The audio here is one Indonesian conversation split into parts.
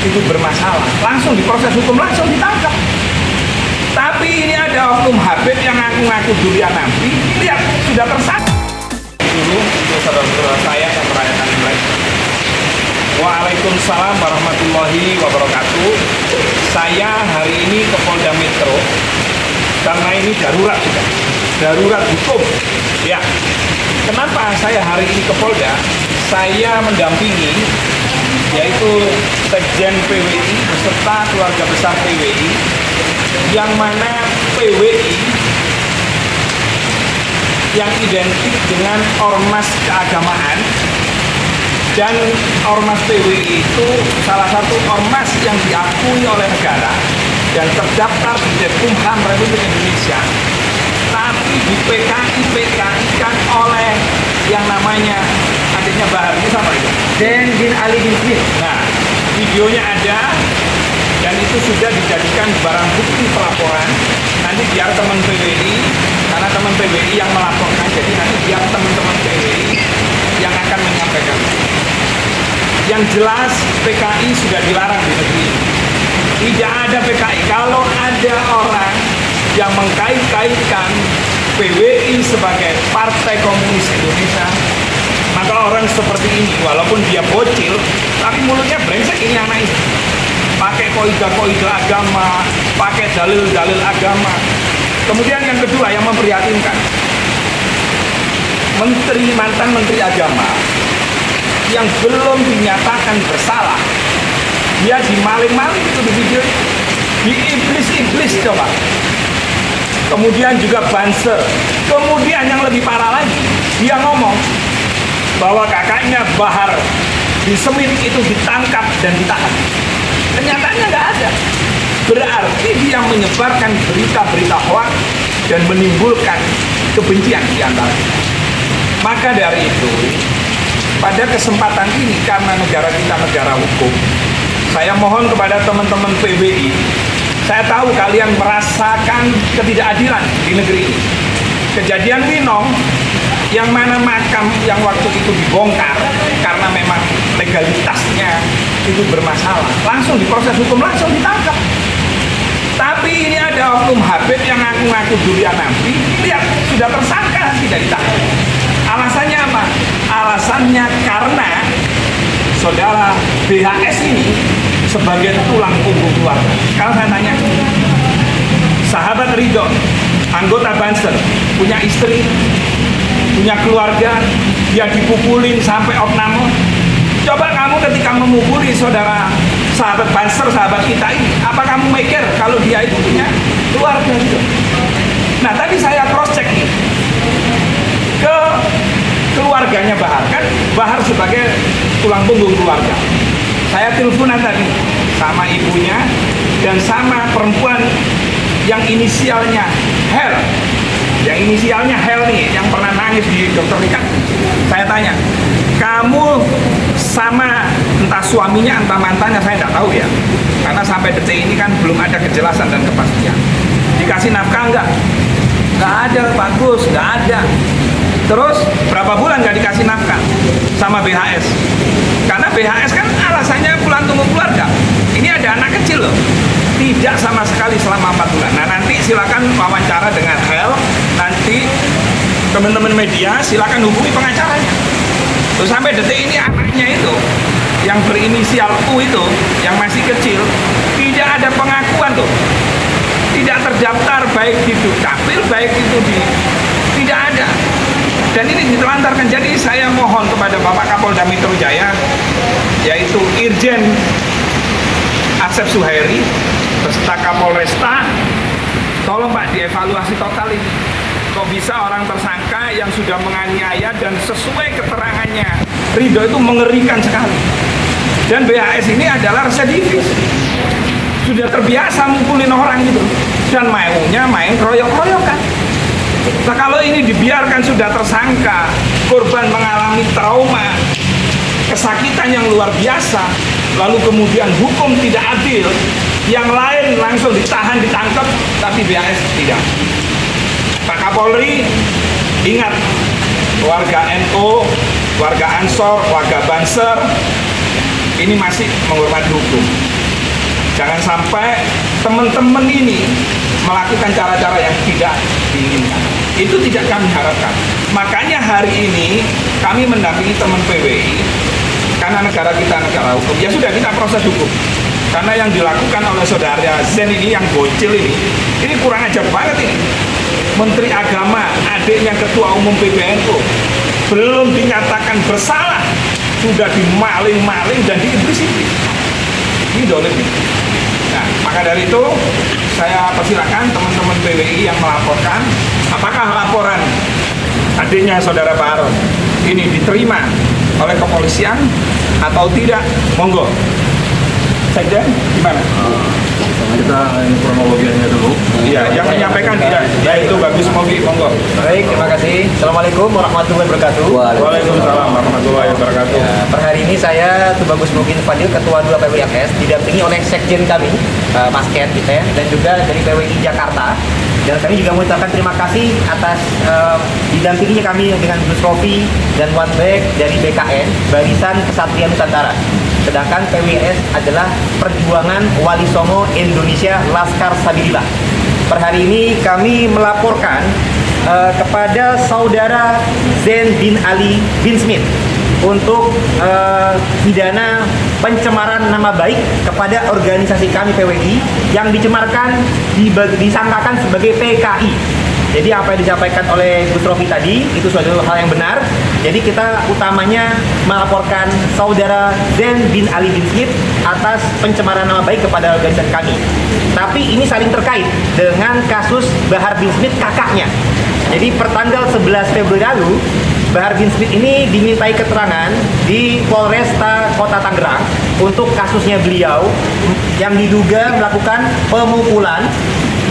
itu bermasalah, langsung diproses hukum, langsung ditangkap. Tapi ini ada oknum Habib yang ngaku-ngaku durian Nabi, lihat sudah tersangka. Dulu untuk saudara-saudara saya yang merayakan Imlek. Waalaikumsalam warahmatullahi wabarakatuh. Saya hari ini ke Polda Metro karena ini darurat juga, darurat hukum. Ya, kenapa saya hari ini ke Polda? Saya mendampingi yaitu Sekjen PWI beserta keluarga besar PWI, yang mana PWI yang identik dengan ormas keagamaan, dan ormas PWI itu salah satu ormas yang diakui oleh negara dan terdaftar di Dekumham Republik Indonesia, tapi di PKI kan oleh yang namanya adiknya Bahar, itu sama itu Den bin Ali bin Smith. Nah, videonya ada dan itu sudah dijadikan barang bukti pelaporan. Nanti biar teman PWI, karena teman PWI yang melaporkan, jadi nanti biar teman-teman PWI yang akan menyampaikan. Yang jelas PKI sudah dilarang di negeri ini. Tidak ada PKI. Kalau ada orang yang mengkait-kaitkan PWI sebagai Partai Komunis Indonesia, maka orang seperti ini, walaupun dia bocil, tapi mulutnya brengsek ini anak ini. Pakai koidah-koidah agama, pakai dalil-dalil agama. Kemudian yang kedua yang memprihatinkan, mantan menteri agama yang belum dinyatakan bersalah, dia dimaling-maling itu di video, di iblis-iblis coba. Kemudian juga Banser. Kemudian yang lebih parah lagi, dia ngomong bahwa kakaknya Bahar di Semit itu ditangkap dan ditahan. Kenyataannya nggak ada. Berarti dia menyebarkan berita-berita hoax dan menimbulkan kebencian di antara kita. Maka dari itu, pada kesempatan ini karena negara kita negara hukum, saya mohon kepada teman-teman PBI, saya tahu kalian merasakan ketidakadilan di negeri ini. Kejadian Winong, yang mana makam yang waktu itu dibongkar karena memang legalitasnya itu bermasalah, langsung diproses hukum, langsung ditangkap. Tapi ini ada oknum Habib yang ngaku-ngaku durian Nabi, lihat sudah tersangka, tidak ditangkap. Alasannya apa? Alasannya karena saudara BHS ini sebagai tulang punggung keluarga. Kalau saya tanya, sahabat Ridho, anggota Banser, punya istri, punya keluarga, dia dipukulin sampai opname. Coba kamu ketika memukuli saudara sahabat Banser, sahabat kita ini, apa kamu mikir kalau dia itu punya keluarga gitu? Nah, tadi saya cross check nih ke keluarganya Bahar, kan Bahar sebagai tulang punggung keluarga. Saya teleponan tadi sama ibunya dan sama perempuan yang inisialnya Hel. Yang inisialnya Hel nih, yang pernah nangis di Dokter Rika. Saya tanya, kamu sama entah suaminya, entah mantannya, saya nggak tahu ya. Karena sampai detik ini kan belum ada kejelasan dan kepastian. Dikasih nafkah nggak? Nggak ada, bagus, nggak ada. Terus berapa bulan nggak dikasih nafkah sama BHS? Karena BHS kan alasannya pulang tunggu keluarga. Ini ada anak kecil loh. Tidak sama sekali selama 4 bulan. Nah, nanti silakan wawancara dengan Hel. Nanti teman-teman media silakan hubungi pengacaranya. Terus sampai detik ini anaknya itu yang berinisial U itu, yang masih kecil, tidak ada pengakuan tuh. Tidak terdaftar baik di Dukcapil, baik itu di, tidak ada. Dan ini ditelantarkan. Jadi saya mohon kepada Bapak Kapolda Metro Jaya, yaitu Irjen Asep Suhairi beserta Kapolresta, tolong Pak dievaluasi total ini. Kok bisa orang tersangka yang sudah menganiaya dan sesuai keterangannya Ridho itu mengerikan sekali. Dan BHS ini adalah residivis, sudah terbiasa mukulin orang gitu, dan maunya main royok-royokan. Nah, kalau ini dibiarkan sudah tersangka, korban mengalami trauma, kesakitan yang luar biasa, lalu kemudian hukum tidak adil, yang lain langsung ditahan, ditangkap, tapi BHS tidak. Pak Kapolri, ingat, warga NU, warga Ansor, warga Banser, ini masih menghormati hukum. Jangan sampai teman-teman ini melakukan cara-cara yang tidak diinginkan. Itu tidak kami harapkan. Makanya hari ini kami mendampingi teman PWI, karena negara kita negara hukum. Ya sudah, kita proses hukum. Karena yang dilakukan oleh saudara Zen ini, yang bocil ini kurang ajar banget ini. Menteri Agama, adiknya Ketua Umum PBNU, belum dinyatakan bersalah, sudah dimaling-maling dan diiblis-iblis. Ini dolim. Nah, maka dari itu saya persilakan teman-teman PWI yang melaporkan, apakah laporan adiknya saudara Pak Harun ini diterima oleh kepolisian atau tidak? Monggo. Sekjen, gimana? Kita kronologinya dulu. Iya, yang menyampaikan tidak. Ya itu bagus, monggo. Baik, terima kasih. Assalamualaikum warahmatullahi wabarakatuh. Waalaikumsalam warahmatullahi wabarakatuh. Ya, per hari ini saya Tubagus Mugin Fadil, Ketua 2 PWIFS, didampingi oleh Sekjen kami, Mas Ken, gitu ya, dan juga dari PWI Jakarta. Dan kami juga mengucapkan terima kasih atas didampinginya kami dengan Gus Rofi dan One Back dari BKN, Barisan Kesatria Nusantara. Sedangkan PWS adalah Perjuangan Wali Songo Indonesia Laskar Sabilillah. Per hari ini kami melaporkan kepada saudara Zain bin Ali bin Smith untuk pidana pencemaran nama baik kepada organisasi kami PWI yang dicemarkan, disangkakan sebagai PKI. Jadi apa yang disampaikan oleh Gus Rofi tadi itu suatu hal yang benar. Jadi kita utamanya melaporkan saudara Zain bin Ali bin Smith atas pencemaran nama baik kepada organisasi kami. Tapi ini saling terkait dengan kasus Bahar bin Smith kakaknya. Jadi pertanggal 11 Februari lalu Bahar bin Smith ini dimintai keterangan di Polresta Kota Tangerang untuk kasusnya beliau yang diduga melakukan pemukulan,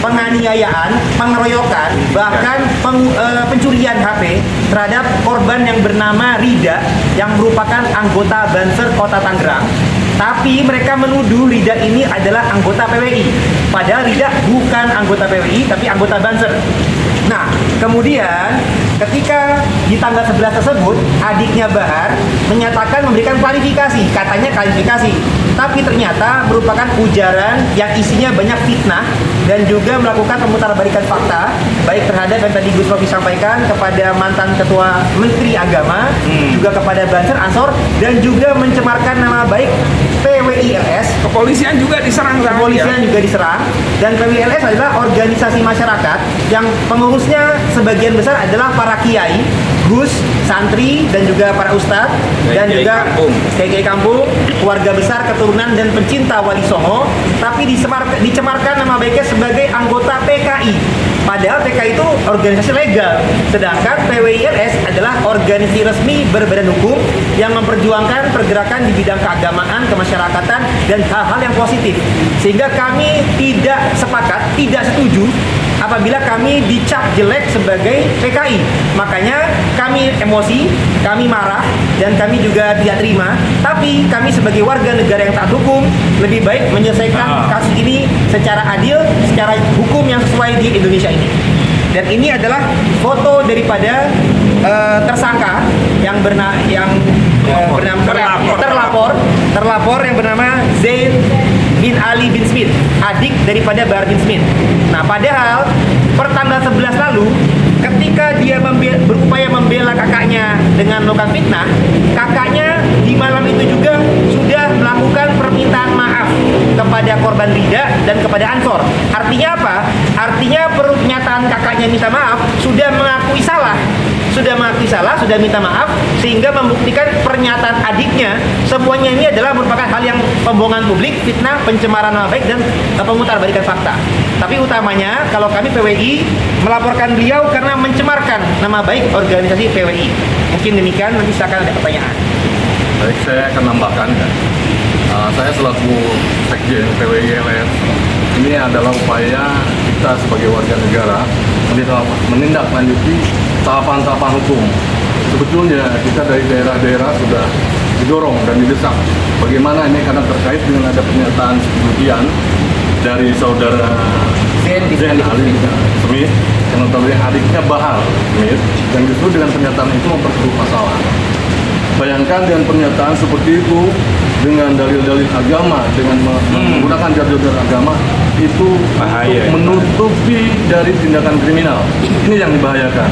penganiayaan, pengeroyokan, bahkan pencurian HP terhadap korban yang bernama Rida yang merupakan anggota Banser Kota Tangerang. Tapi mereka menuduh Rida ini adalah anggota PWI. Padahal Rida bukan anggota PWI, tapi anggota Banser. Nah, kemudian ketika di tanggal 11 tersebut, adiknya Bahar menyatakan memberikan klarifikasi, katanya klarifikasi. Tapi ternyata merupakan ujaran yang isinya banyak fitnah dan juga melakukan pemutarbalikan fakta, baik terhadap yang tadi Gus Rofi sampaikan kepada mantan Ketua Menteri Agama, juga kepada Banser Ansor, dan juga mencemarkan nama baik PWILS. Kepolisian juga diserang. Kepolisian juga diserang, dan PWILS adalah organisasi masyarakat yang pengurusnya sebagian besar adalah para kiai, gus, santri, dan juga para ustadz, dan juga kiai kampung, keluarga besar, keturunan, dan pencinta Wali Songo. Tapi dicemarkan nama baiknya sebagai anggota PKI. Padahal PKI itu organisasi legal, sedangkan PWILS adalah organisasi resmi berbadan hukum yang memperjuangkan pergerakan di bidang keagamaan, kemasyarakatan, dan hal-hal yang positif. Sehingga kami tidak sepakat, tidak setuju apabila kami dicap jelek sebagai PKI. Makanya kami emosi, kami marah, dan kami juga tidak terima. Tapi kami sebagai warga negara yang taat hukum lebih baik menyelesaikan kasus ini secara adil, secara hukum yang sesuai di Indonesia ini. Dan ini adalah foto daripada tersangka yang bernama terlapor yang bernama Zain bin Ali bin Smith, adik daripada Bahar bin Smith. Nah, padahal per tanggal 11 lalu ketika dia berupaya membela kakaknya dengan melakukan fitnah, kakaknya di malam itu juga sudah melakukan permintaan maaf kepada korban Rida dan kepada Ansor. Artinya apa? Artinya pernyataan kakaknya minta maaf sudah mengakui salah, sudah minta maaf, sehingga membuktikan pernyataan adiknya semuanya ini adalah merupakan hal yang pembohongan publik, fitnah, pencemaran nama baik, dan pemutarbalikan fakta. Tapi utamanya kalau kami PWI melaporkan beliau karena mencemarkan nama baik organisasi PWI. Mungkin demikian, nanti silakan ada pertanyaan. Baik, saya akan nambahkan ya. Saya selaku Sekjen PWILS, ini adalah upaya kita sebagai warga negara menindaklanjuti tahapan-tahapan hukum. Sebetulnya kita dari daerah-daerah sudah didorong dan didesak. Bagaimana ini karena terkait dengan ada pernyataan kemudian dari saudara Zain Ali Smith yang notabene adiknya Bahar Smith, yang justru dengan pernyataan itu memperkeruh masalah. Bayangkan dengan pernyataan seperti itu dengan dalil-dalil agama, dengan menggunakan jalur agama itu Bahaya. untuk menutupi dari tindakan kriminal. Ini yang dibahayakan.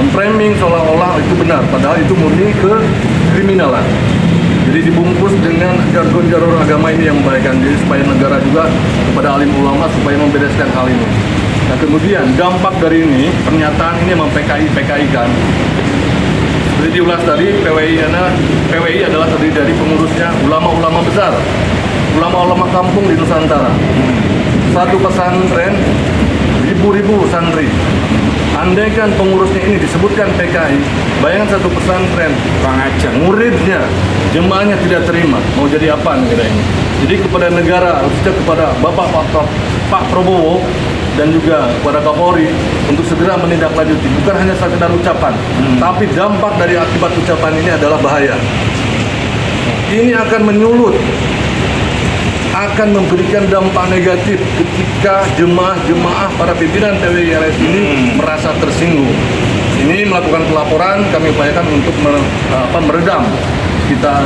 Memframing seolah-olah itu benar, padahal itu murni ke kriminalan. Jadi dibungkus dengan jargon-jargon agama ini yang membahayakan diri supaya negara juga kepada alim ulama supaya membereskan hal ini. Nah kemudian dampak dari ini, pernyataan ini memang PKI kan. Seperti diulas tadi, PWI adalah terdiri dari pengurusnya ulama-ulama besar, ulama-ulama kampung di Nusantara. Satu pesantren, ribu-ribu santri. Andaikan pengurusnya ini disebutkan PKI, bayangkan satu pesantren, Pengajar. muridnya, jemaahnya tidak terima, mau jadi apa negara ini? Jadi kepada negara, khususnya kepada Pak Prabowo dan juga kepada Kapolri untuk segera menindaklanjuti, bukan hanya sekedar ucapan, tapi dampak dari akibat ucapan ini adalah bahaya. Ini akan menyulut, akan memberikan dampak negatif ketika jemaah-jemaah para pimpinan PWI-LS ini merasa tersinggung. Ini melakukan pelaporan, kami upayakan untuk meredam. Kita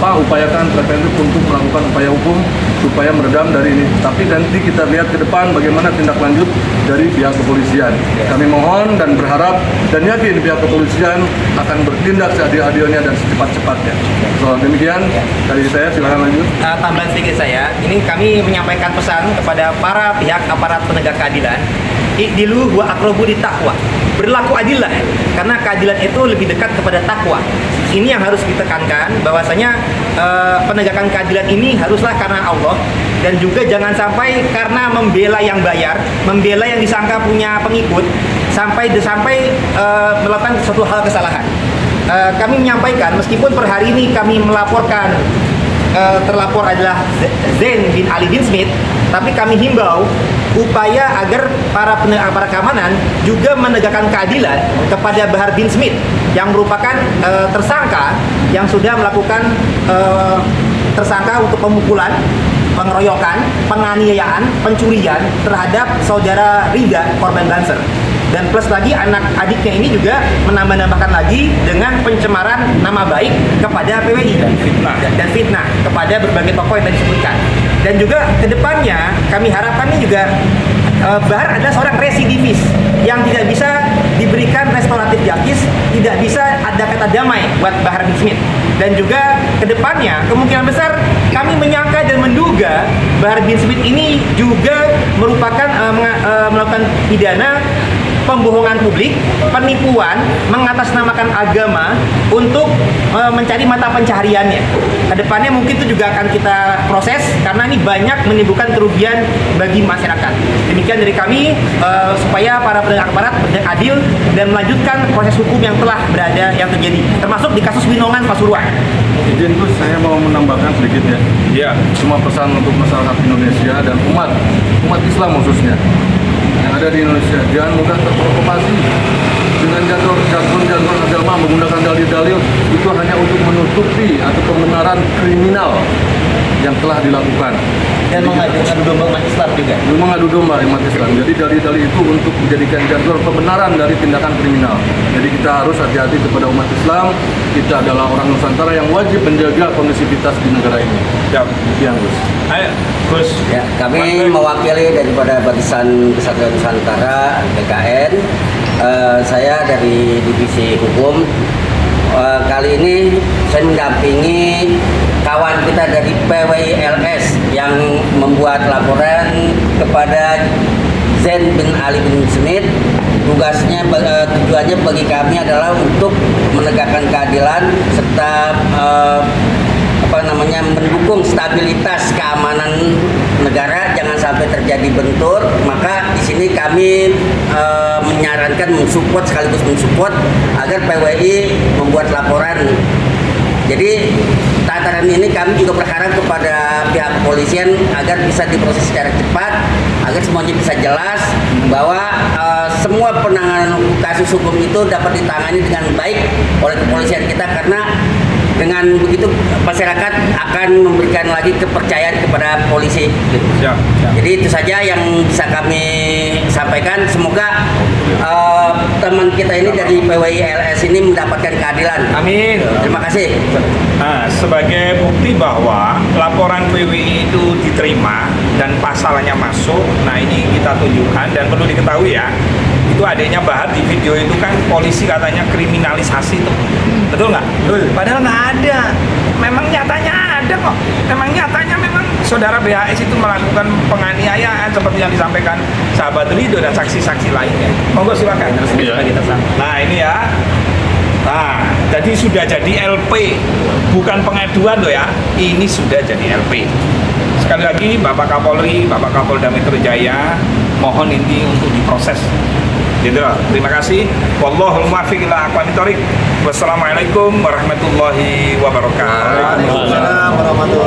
upayakan preventif untuk melakukan upaya hukum supaya meredam dari ini. Tapi nanti kita lihat ke depan bagaimana tindak lanjut dari pihak kepolisian. Kami mohon dan berharap dan yakin pihak kepolisian akan bertindak seadil-adilnya dan secepat-cepatnya. So demikian dari saya, silakan lanjut. Tambahan sedikit saya, ini kami menyampaikan pesan kepada para pihak aparat penegak keadilan. I'dilu wa aqrabu littaqwa. Berlaku adillah, karena keadilan itu lebih dekat kepada takwa. Ini yang harus ditekankan, bahwasanya penegakan keadilan ini haruslah karena Allah, dan juga jangan sampai karena membela yang bayar, membela yang disangka punya pengikut, sampai melakukan suatu hal kesalahan. Kami menyampaikan, meskipun per hari ini kami melaporkan terlapor adalah Zain bin Ali bin Smith, tapi kami himbau upaya agar para keamanan juga menegakkan keadilan kepada Bahar bin Smith yang merupakan tersangka yang sudah melakukan tersangka untuk pemukulan, pengeroyokan, penganiayaan, pencurian terhadap saudara Rida, korban Banser. Dan plus lagi anak adiknya ini juga menambah-nambahkan lagi dengan pencemaran nama baik kepada PWI dan fitnah kepada berbagai tokoh yang tadi disebutkan. Dan juga kedepannya kami harapkan ini juga Bahar adalah seorang residivis yang tidak bisa diberikan restoratif justice, tidak bisa ada kata damai buat Bahar bin Smith. Dan juga kedepannya kemungkinan besar kami menyangka dan menduga Bahar bin Smith ini juga merupakan melakukan pidana pembohongan publik, penipuan, mengatasnamakan agama untuk mencari mata pencahariannya. Kedepannya mungkin itu juga akan kita proses karena ini banyak menimbulkan kerugian bagi masyarakat. Demikian dari kami supaya para penegak aparat bertindak adil dan melanjutkan proses hukum yang telah yang terjadi, termasuk di kasus Winongan Pasuruan. Izin Gus, saya mau menambahkan sedikit ya. Ya. Cuma pesan untuk masyarakat Indonesia dan umat Islam khususnya yang ada di Indonesia, jangan mudah terprovokasi dengan jargon-jargon agama, menggunakan dalil-dalil itu hanya untuk menutupi atau pembenaran kriminal yang telah dilakukan Dan mengadu domba umat Islam juga. mengadu domba umat Islam. Jadi dalil-dalil itu untuk menjadikan jargon pembenaran dari tindakan kriminal. Jadi kita harus hati-hati kepada umat Islam. Kita adalah orang Nusantara yang wajib menjaga kondisivitas di negara ini. Ya. Demikian Gus. Ayo, Gus. Ya, kami mewakili daripada Barisan Kesatuan Nusantara BKN. Saya dari Divisi Hukum. Kali ini saya mendampingi kawan kita dari PWI-LS yang membuat laporan kepada Zain bin Ali bin Smith. Tujuannya bagi kami adalah untuk menegakkan keadilan serta mendukung stabilitas keamanan negara, jangan sampai terjadi bentur. Maka di sini kami menyarankan sekaligus mensupport agar PWI membuat laporan. Jadi tataran ini kami juga berharap kepada pihak kepolisian agar bisa diproses secara cepat, agar semuanya bisa jelas bahwa semua penanganan kasus hukum itu dapat ditangani dengan baik oleh kepolisian kita, karena dengan begitu masyarakat akan memberikan lagi kepercayaan kepada polisi. Ya. Jadi itu saja yang bisa kami sampaikan. Semoga teman teman kita ini dari PWI LS ini mendapatkan keadilan. Amin. Terima kasih. Nah, sebagai bukti bahwa laporan PWI itu diterima dan pasalnya masuk, nah ini kita tunjukkan dan perlu diketahui ya, itu adanya Bahar di video itu kan polisi katanya kriminalisasi tuh, betul nggak? Betul. Padahal nggak ada. Memang nyatanya ada kok. Memang nyatanya memang saudara BHS itu melakukan penganiayaan seperti yang disampaikan sahabat Ridho dan saksi-saksi lainnya. Monggo silakan. Iya. Nah ini ya. Nah, jadi sudah jadi LP, bukan pengaduan loh ya. Ini sudah jadi LP. Sekali lagi, Bapak Kapolri, Bapak Kapolda Metro Jaya, mohon ini untuk diproses. Jenderal, terima kasih. Wallahul muwaffiq ila aqwamit thoriq. Wassalamualaikum warahmatullahi wabarakatuh. Waalaikumsalam warahmatullahi